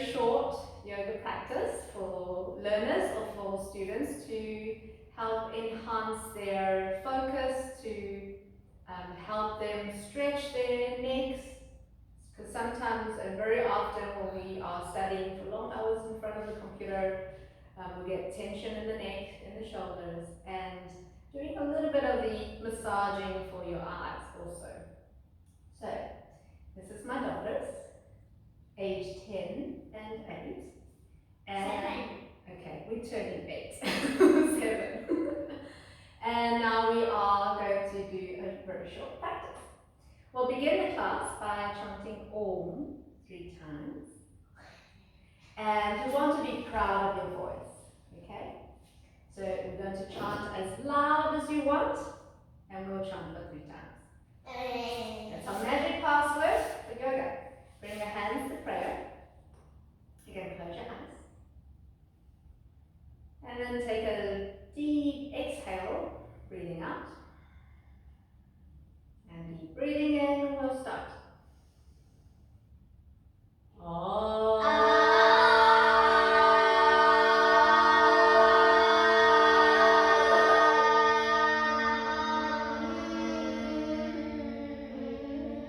short yoga practice for learners or for students to help enhance their focus, to help them stretch their necks, because sometimes and very often when we are studying for long hours in front of the computer, we get tension in the neck, in the shoulders, and doing a little bit of the massaging for your eyes also. So, this is my daughters, age 10 and 8. And 7. Okay, we're turning 8. 7. And now we are going to do a very short practice. We'll begin the class by chanting Om 3 times. And you want to be proud of your voice, okay? So we're going to chant as loud as you want, and we'll chant for 3 times. That's our magic password for yoga. Bring your hands to prayer. You're going to close your eyes. And then take a deep exhale, breathing out. And deep breathing in, we'll start.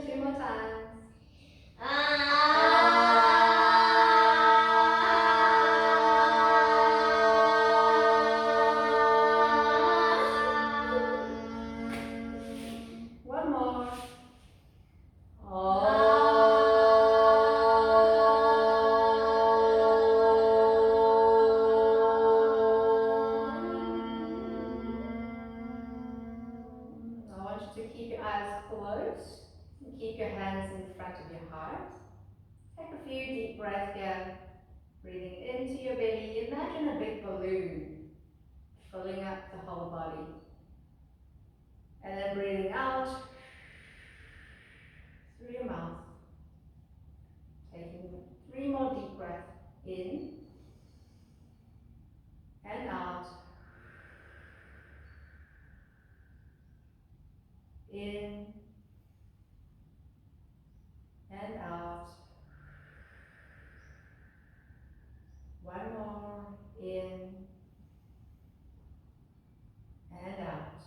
Two more times. One more. I want you to keep your eyes closed and keep your hands in front of your heart. Take a few deep breaths here, breathing into your belly. Imagine a big balloon filling up the whole body. And then breathing out through your mouth. Taking 3 more deep breaths in and out. In and out. One more. In and out.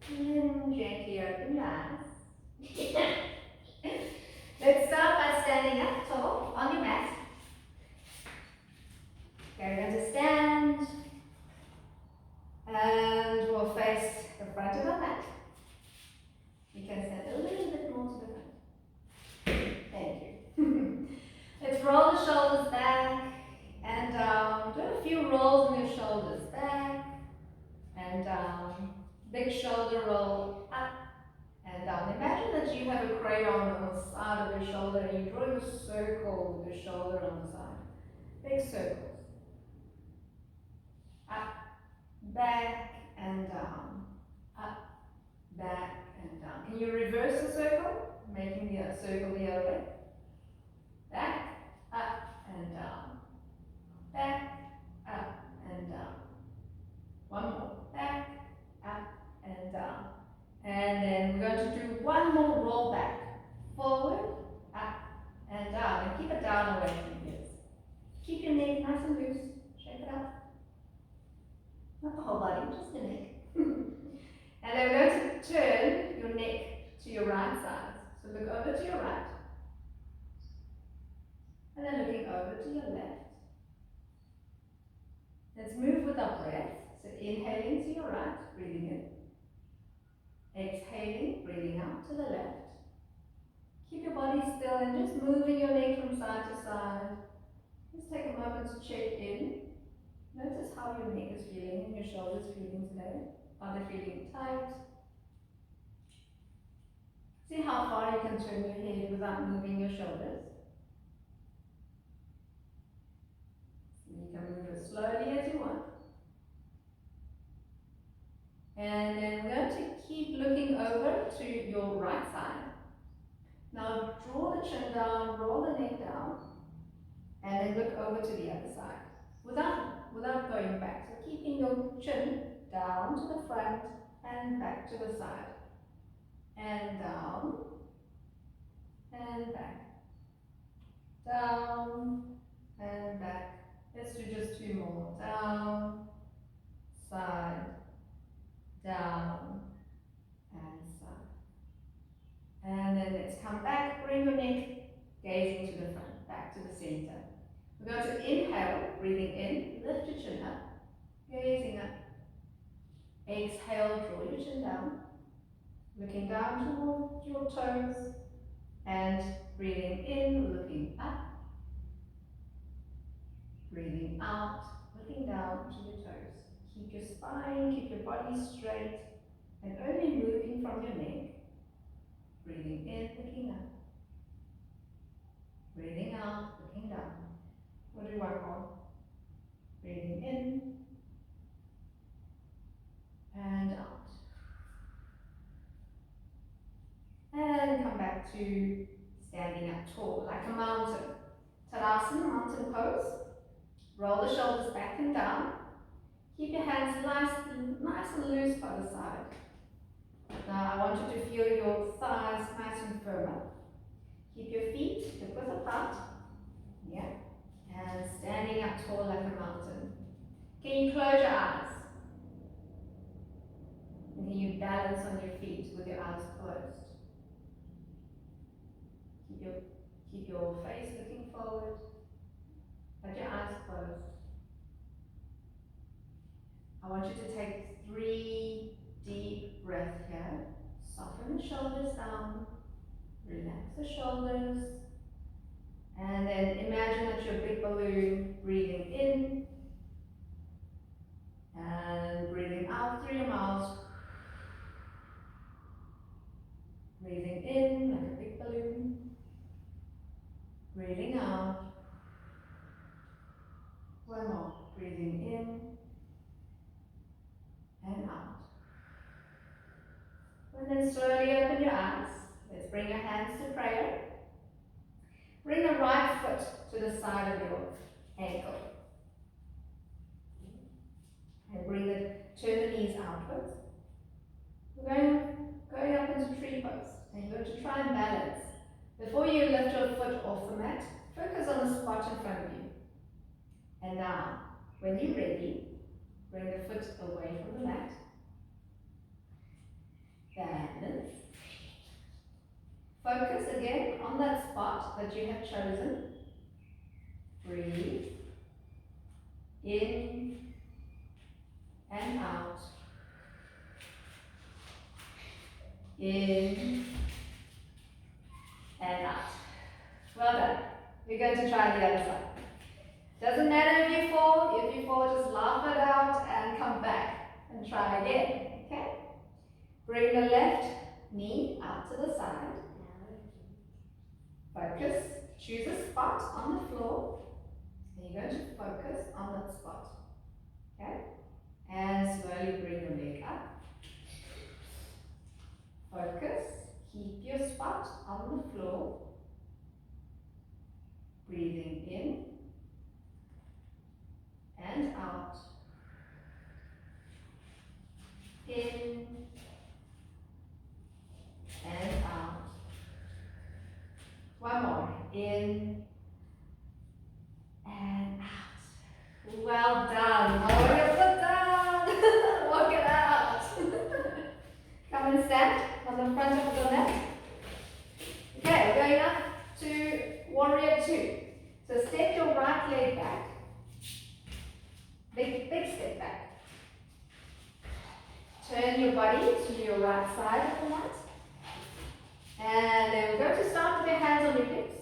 And then gently open your eyes. Let's start by standing up tall on your mat. Okay, we're going to stand and we'll face the front of our mat. You can stand a little bit more to the front. Thank you. Let's roll the shoulders back and down. Do a few rolls in your shoulders back and down. Big shoulder roll up and down. Imagine that you have a crayon on the side of your shoulder and you draw a circle with your shoulder on the side. Big circles. Up, back and down. Up, back and down. Can you reverse the circle? Making the circle the other way. Back, up and down. Back, up and down. One more. Back, up and down. And then we're going to do one more roll back. Forward, up and down. And keep it down away from your ears. Keep your neck nice and loose. Shake it up. Not the whole body, just the neck. And then we're going to turn your neck to your right side. So look over to your right. And then looking over to your left. Let's move with our breath. So inhaling to your right, breathing in. Exhaling, breathing out to the left. Keep your body still and just moving your neck from side to side. Just take a moment to check in. Notice how your neck is feeling and your shoulders feeling today. Are they feeling tight? See how far you can turn your head without moving your shoulders. You can move as slowly as you want. And then we're going to keep looking over to your right side. Now draw the chin down, roll the neck down, and then look over to the other side without going back. So keeping your chin down to the front and back to the side. And down and back. Down and back. Let's do just 2 more. Down, side, down, and side. And then let's come back, bring your neck gazing to the front, back to the center. We're going to inhale, breathing in, lift your chin up, gazing up. Exhale, draw your chin down, looking down towards your toes, and breathing in, looking up. Breathing out, looking down to your toes. Keep your spine, keep your body straight, and only moving from your neck. Breathing in, looking up. Breathing out, looking down. We'll do one more. Breathing in, and out. And come back to standing up tall, like a mountain. Tadasana, mountain pose. Roll the shoulders back and down. Keep your hands nice and loose by the side. Now I want you to feel your thighs nice and firm up. Keep your feet hip width apart. Yeah. And standing up tall like a mountain. Can you close your eyes? And can you balance on your feet with your eyes closed? Keep your face looking forward, but your eyes closed. I want you to take 3 deep breaths here. Soften the shoulders down, relax the shoulders, and then imagine that you're a big balloon, breathing in and breathing out through your mouth. Breathing in like a big balloon, breathing out. One more, breathing in and out. And then slowly open your eyes. Let's bring your hands to prayer. Bring the right foot to the side of your ankle. And turn the knees outwards. We're going up into tree pose. And you're going to try and balance. Before you lift your foot off the mat, focus on the spot in front of you. And now, when you're ready, bring the foot away from the mat. Balance. Focus again on that spot that you have chosen. Breathe. In and out. In and out. Well done. We're going to try the other side. Doesn't matter if you fall, just laugh it out and come back and try again. Okay? Bring the left knee out to the side. Focus. Choose a spot on the floor. And you're going to focus on that spot. Okay? And slowly bring your leg up. Focus. Keep your spot on the floor. Breathing in and out. In and out. One more. In and out. Well done. Lower your foot down. Walk it out. Come and stand on the front of the mat. Okay, we're going up to warrior 2. So step your right leg back. Big step back. Turn your body to your right side of the mat. And then we're going to start with your hands on your hips.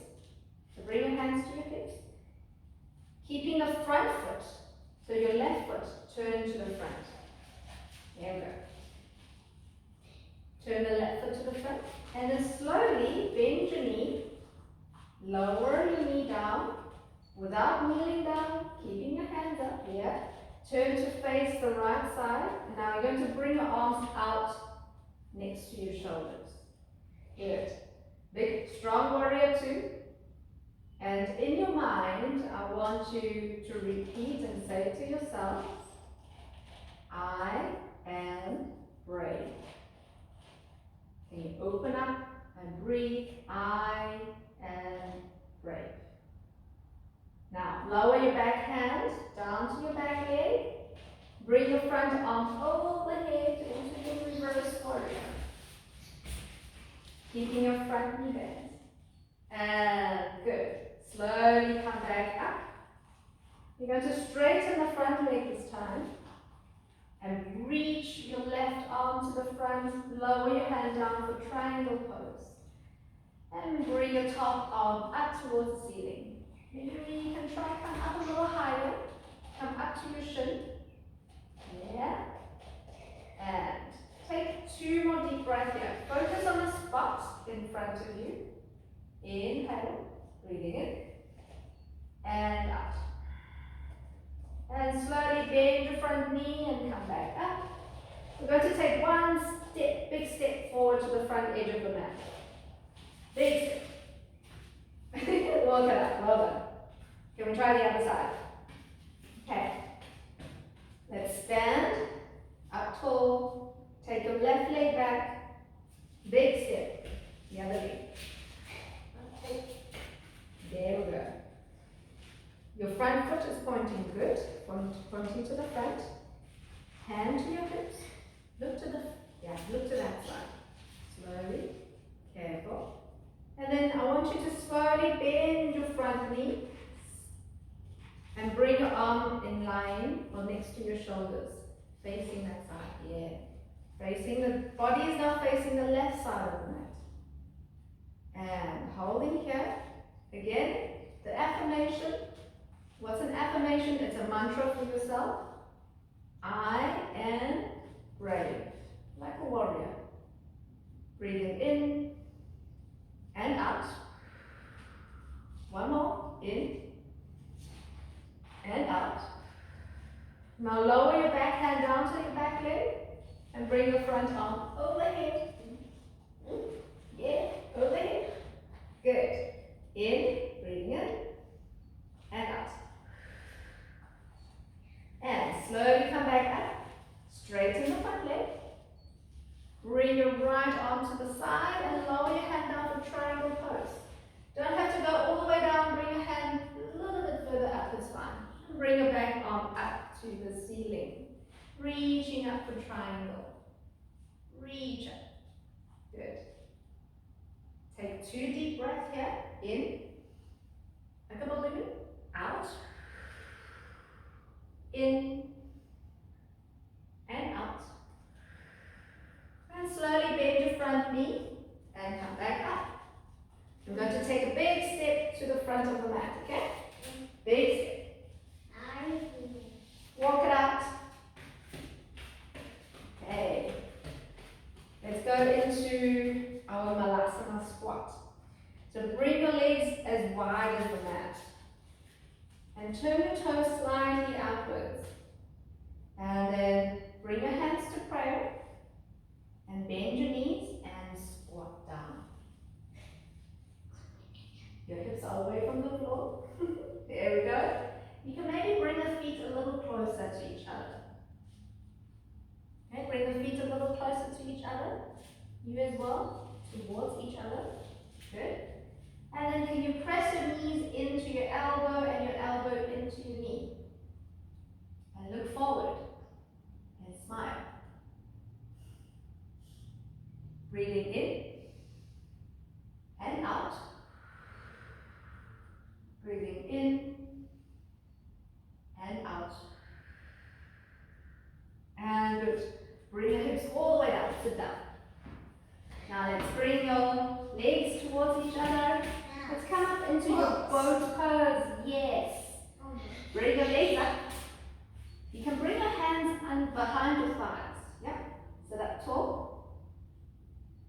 So bring your hands to your hips. Keeping the front foot, so your left foot, turn to the front. There we go. Turn the left foot to the front. And then slowly bend your knee. Lower your knee down without kneeling down, keeping your hands up here. Turn to face the right side. And now you're going to bring your arms out next to your shoulders. Good. Big, strong warrior 2. And in your mind, I want you to repeat and say to yourself, I am brave. Can you open up and breathe? I Bring your front arm overhead into the reverse warrior. Keeping your front knee bent. And good. Slowly come back up. You're going to straighten the front leg this time. And reach your left arm to the front. Lower your hand down for triangle pose. And bring your top arm up towards the ceiling. Maybe you can try come up a little higher. Come up to your shin. Yeah. And take 2 more deep breaths here. Focus on the spot in front of you. Inhale, breathing in. And out. And slowly bend your front knee and come back up. We're going to take 1 step, big step forward to the front edge of the mat. Big step. Well done, well done. Can we try the other side? Okay. Let's stand up tall. Take your left leg back. Big step. The other leg. Okay. There we go. Your front foot is pointing good. Pointing to the front. Hand to your hips. Look to that side. Slowly. Careful. And then I want you to slowly bend your front knee and bring your arm in line or next to your shoulders, facing that side. Yeah. Facing the body is now facing the left side of the mat. And holding here. Again, the affirmation. What's an affirmation? It's a mantra for yourself. I am brave, like a warrior. Breathing in and out. 1 more, in and out. Now lower your back hand down to your back leg and bring your front arm overhead. Yeah, overhead. Good. In, breathing in and out. And slowly come back up. Straighten the front leg. Bring your right arm to the side and lower your hand down for triangle pose. Don't have to go all the way down. Bring your hand a little bit further up, it's fine. Bring your back arm up to the ceiling. Reaching up for triangle. Reach up. Good. Take 2 deep breaths here. In. Out. In. And out. And slowly bend your front knee and come back up. I'm going to take a big step to the front of the mat, okay? Big step. Walk it out. Okay. Let's go into our Malasana squat. So bring your legs as wide as the mat. And turn your toes slightly outwards. And then bring your hands to prayer. And bend your knees and squat down. Your hips are away from the floor. There we go. You can maybe bring the feet a little closer to each other. Okay, bring the feet a little closer to each other. You as well, towards each other. Good. And then can you press your knees into your elbow and your elbow into your knee? And look forward and smile. Breathing in and out. Breathing in and out. And good. Bring your hips all the way down. Sit down. Now let's bring your legs towards each other. Let's come up into your boat pose. Yes. Bring your legs up. You can bring your hands behind your thighs. Yeah. Sit up tall.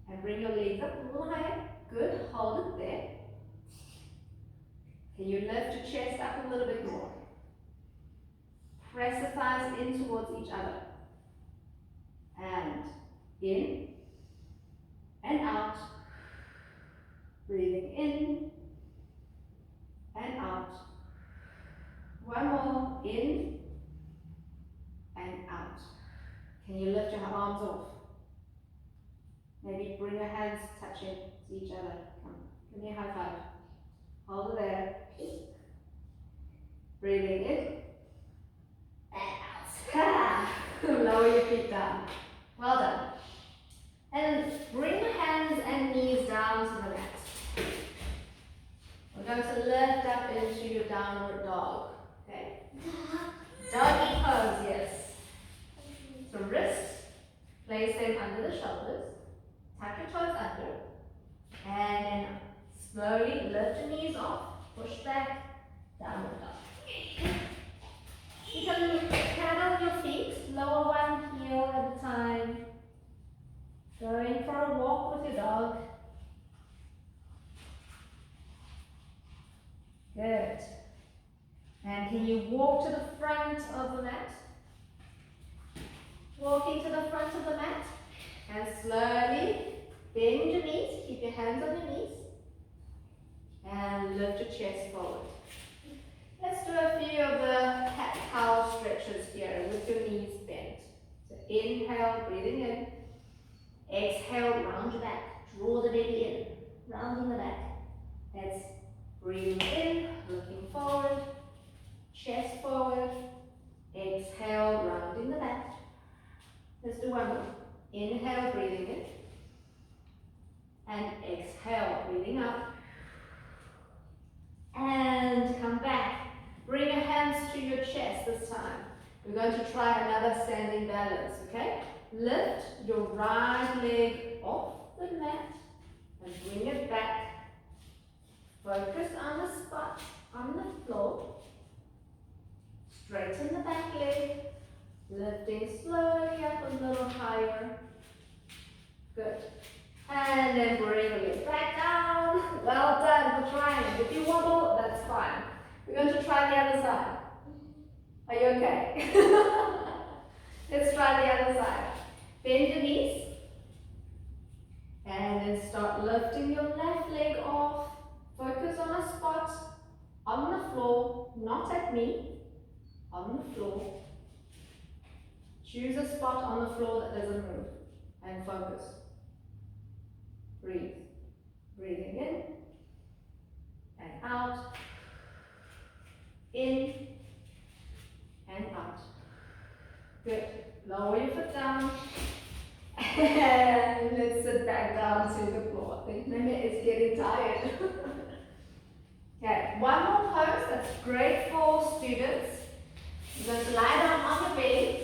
And bring your legs up a little higher. Good. Hold it there. Can you lift your chest up a little bit more? Press the thighs in towards each other. And in and out. Breathing in and out. 1 more. In and out. Can you lift your arms off? Maybe bring your hands touching to each other. Come, give me a high five. Hold it there. Breathing in and out. feet down. Well done. And bring your hands and knees down to the mat. We're going to lift up into your downward dog. Okay? Doggy pose, yes. So wrists, place them under the shoulders. Tuck your toes under. And then slowly lift your knees off. Push back. Downward dog. You can paddle your feet. Lower one heel at a time. Going for a walk with your dog. Good. And can you walk to the front of the mat? Walking to the front of the mat. And slowly bend your knees. Keep your hands on your knees. And lift your chest forward. Let's do a few of the cat-cow stretches here with your knees bent. So inhale, breathing in. Exhale, round your back. Draw the belly in. Rounding the back. That's breathing in, looking forward. Chest forward. Exhale, rounding the back. Let's do one more. Inhale, breathing in. And exhale, breathing out. And come back. Bring your hands to your chest this time. We're going to try another standing balance, okay? Lift your right leg off the mat and bring it back. Focus on the spot on the floor. Straighten the back leg. Lifting slowly up a little higher. Good. And then bring it back down. Well done for trying. If you wobble, that's fine. We're going to try the other side. Are you okay? Let's try the other side. Bend your knees. And then start lifting your left leg off. Focus on a spot on the floor, not at me. On the floor. Choose a spot on the floor that doesn't move. And focus. Breathe. Breathing in. And out. In. And out. Good. Lower your foot down. And let's sit back down to the floor. I think Mimi is getting tired. Okay, one more pose that's great for students. You're going to lie down on your belly.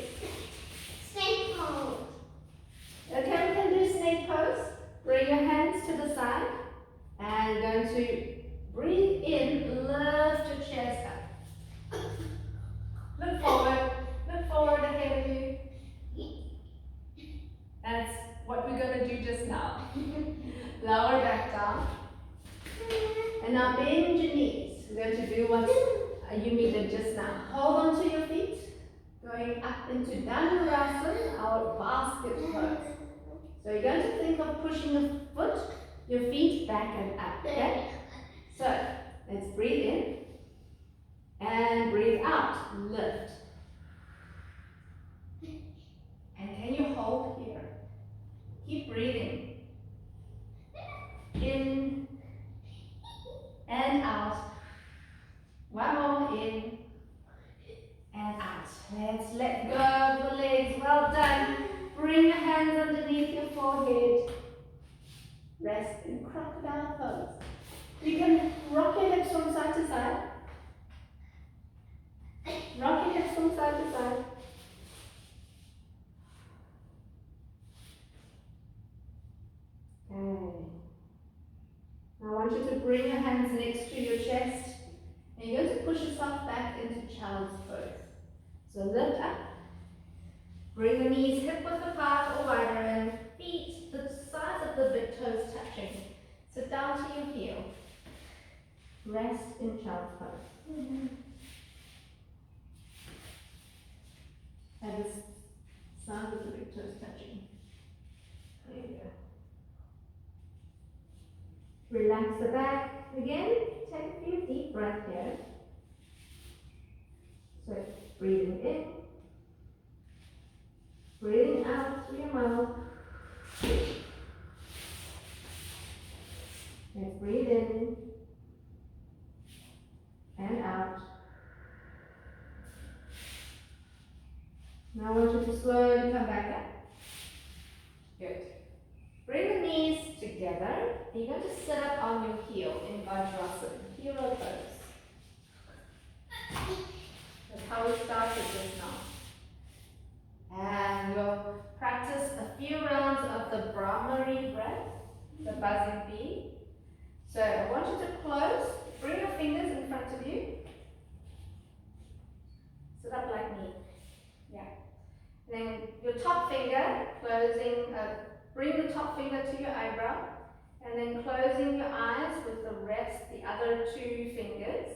Snake pose. Okay, we can do snake pose. Bring your hands to the side. And you're going to breathe in, lift your chest up. Look forward ahead of you. That's what we're going to do just now. Lower back down. And now bend your knees. We're going to do what you did just now. Hold on to your feet. Going up into Dhanurasana, our basket pose. So you're going to think of pushing your feet back and up. Okay? So let's breathe in. And breathe out. Lift. And can you hold here? Keep breathing. In and out. One more in and out. Let's let go of the legs. Well done. Bring your hands underneath your forehead. Rest in crocodile pose. You can rock your hips from side to side. Rock your hips from side to side. Okay. Now I want you to bring your hands next to your chest. And you're going to push yourself back into child's pose. So lift up. Bring your knees hip width apart or wider and feet the sides of the big toes touching. Sit down to your heel. Rest in child's pose. And the sides of the big toes touching. There you go. Relax the back again. Take a few deep breaths here. So breathing in. Breathing out through your mouth. Let's breathe in and out. Now we're want you to slowly come back up. Good. Bring the knees together. You're going to sit up on your heel in Vajrasana, hero pose. That's how we started just now. And we'll practice a few rounds of the Brahmari breath, the buzzing bee. So I want you to close, bring your fingers in front of you. Sit up like me. Yeah. Then your top finger, bring the top finger to your eyebrow, and then closing your eyes with the other two fingers.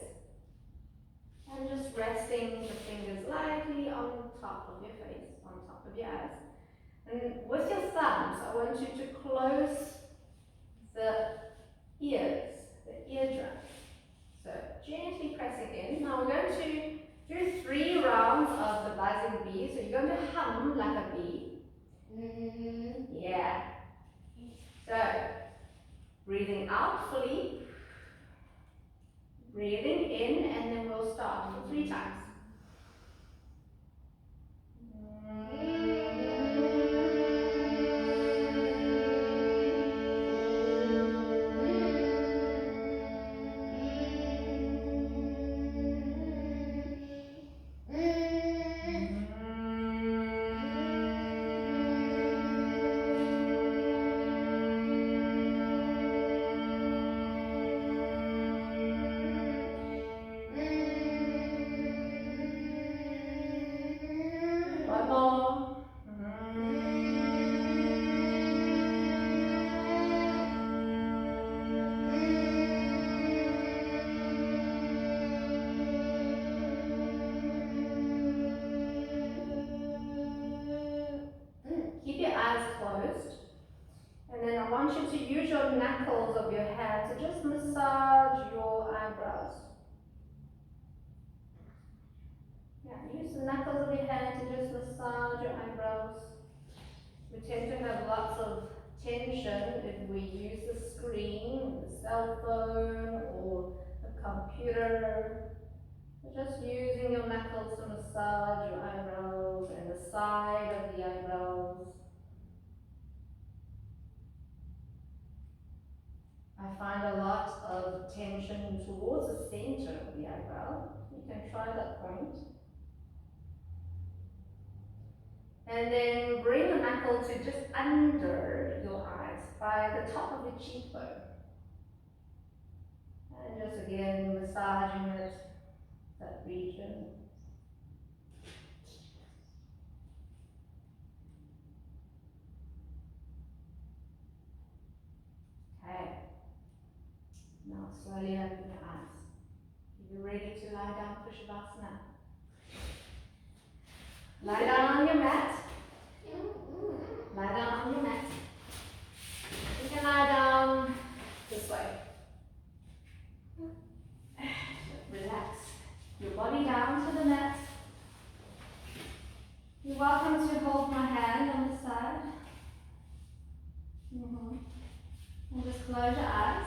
And just resting the fingers lightly on top of your face, on top of your eyes. And with your thumbs, I want you to close the ears, the eardrum. So gently pressing in. Now we're going to do 3 rounds of the buzzing bee. So you're going to hum like a bee. Yeah. So breathing out fully. Breathing in, and then we'll start for 3 times. Keep your eyes closed, and then I want you to use your knuckles of your hand to just massage your eyebrows. Yeah, use the knuckles of your hand to just massage your eyebrows. We tend to have lots of tension if we use the screen, the cell phone, or the computer. So just using your knuckles to massage your eyebrows and the side of the eyebrows. I find a lot of tension towards the center of the eyebrow. You can try that point. And then bring the knuckle to just under your eyes by the top of your cheekbone. And just again massaging it, that region. Okay. Now slowly open your eyes. Are you ready to lie down for Shavasana? Lie down on your mat. Lie down on your mat. You can lie down this way. Relax your body down to the mat. You're welcome to hold my hand on the side. And just close your eyes.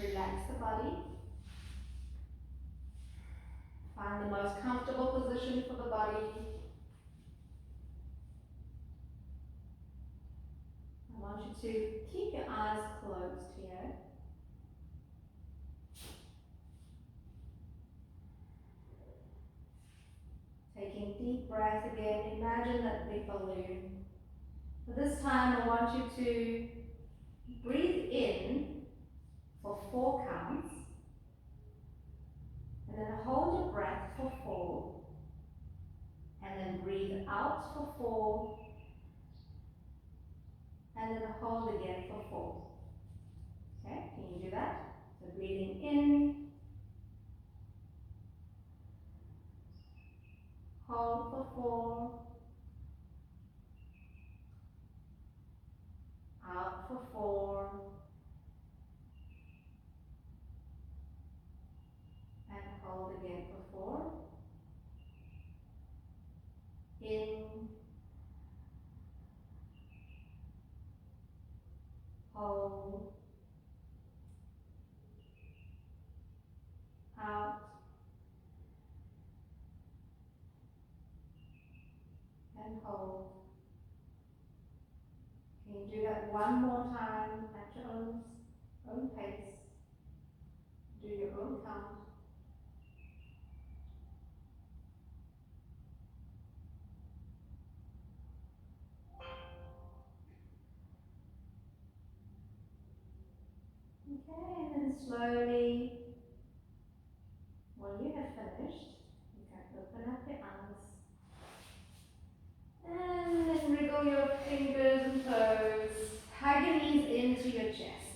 Relax the body. Find the most comfortable position for the body. I want you to keep your eyes closed here. Taking deep breath again. Imagine that big balloon. For this time, I want you to breathe in for 4 counts. And then hold your breath for 4. And then breathe out for 4. And then hold again for 4. Okay, can you do that? So breathing in, hold for 4, out for 4, and hold again for 4. In, hold, out, and and hold. Can you do that one more time at your own pace? Do your own count. Okay, and then slowly, when you have finished, you can open up your eyes. And then wriggle your fingers and toes. Hug your knees into your chest.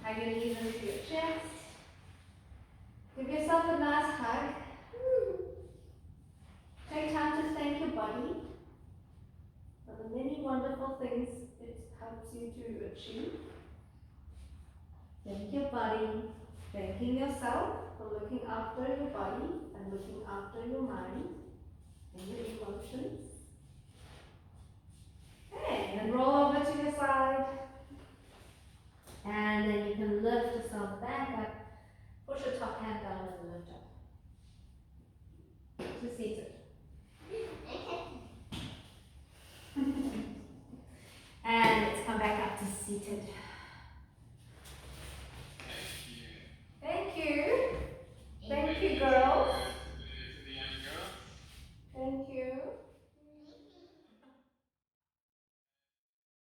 Hug your knees into your chest. Give yourself a nice hug. Take time to thank your body for the many wonderful things it helps you to achieve. Thank your body, thanking yourself for looking after your body and looking after your mind and your emotions. Okay, and then roll over to your side. And then you can lift yourself back up